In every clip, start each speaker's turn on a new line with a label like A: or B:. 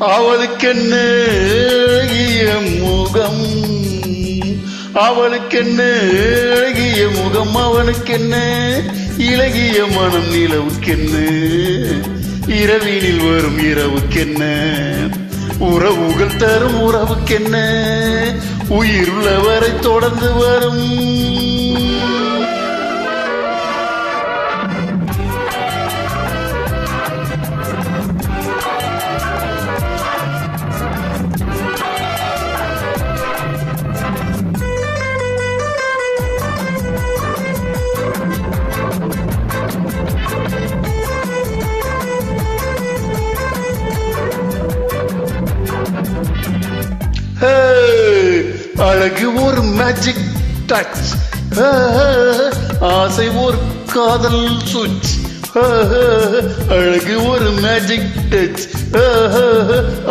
A: அவளுக்கென்ன அழகிய முகம், அவளுக்கென்ன அழகிய முகம், அவனுக்கென்ன இளகிய மனம், நிலவுக்கென்ன இரவினில் வரும் இரவுக்கென்ன உறவுகள் தரும் உறவுக்கென்ன உயிருள்ளவரை தொடர்ந்து வரும். அழகு ஒரு மேஜிக் டச், ஆசை ஒரு காதல் சுவிட்ச். அழகு ஒரு மேஜிக் டச்,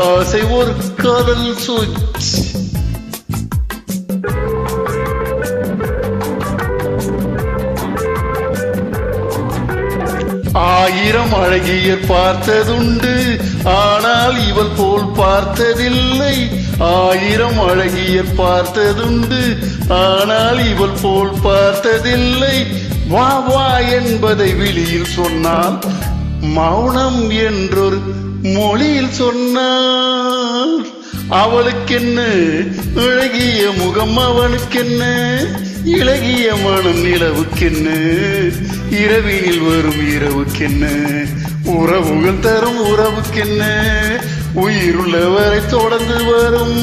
A: ஆசை ஒரு காதல் சுவிட்ச். ஆயிரம் அழகியர் பார்த்ததுண்டு, ஆனால் இவள் போல் பார்த்ததில்லை. ஆயிரம் அழகியர் பார்த்ததுண்டு, ஆனால் இவள் போல் பார்த்ததில்லை. வா வா என்பதை விழியில் சொன்னால், மௌனம் என்றொரு மொழியில் சொன்னார். அவளுக்கென்ன அழகிய முகம், அவனுக்கென்ன இளகிய மனம், நிலவுக்கென்ன இரவினில் வரும் இரவுக்கென்ன உறவுகள் தரும் உறவுக்கென்ன உயிருள்ளவரை தொடர்ந்து வரும்.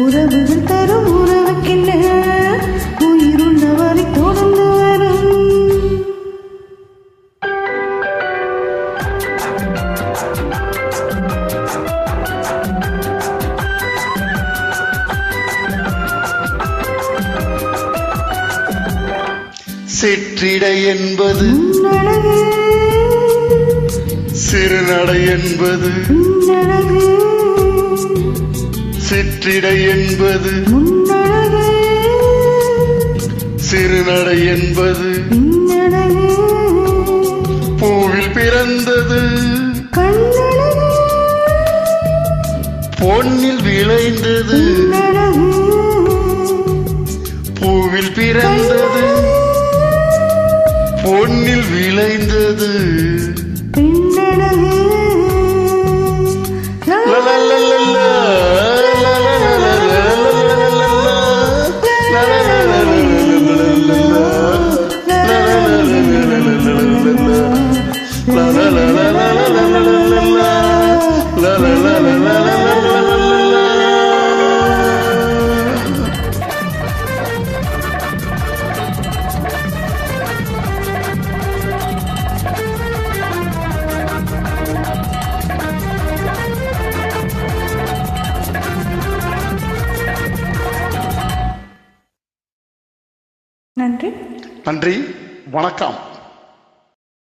A: உறவுகள் தரும் உறவுக்கென்ன உயிருள்ளவரை தொடர்ந்து வரும். சிற்றிடை என்பது சிறுநடை என்பது, சிற்றிடை என்பது சிறுநடை என்பது, பூவில் பிறந்தது பொன்னில் விளைந்தது, பூவில் பிறந்தது பொன்னில் விளைந்தது.
B: நன்றி.
A: நன்றி, வணக்கம்.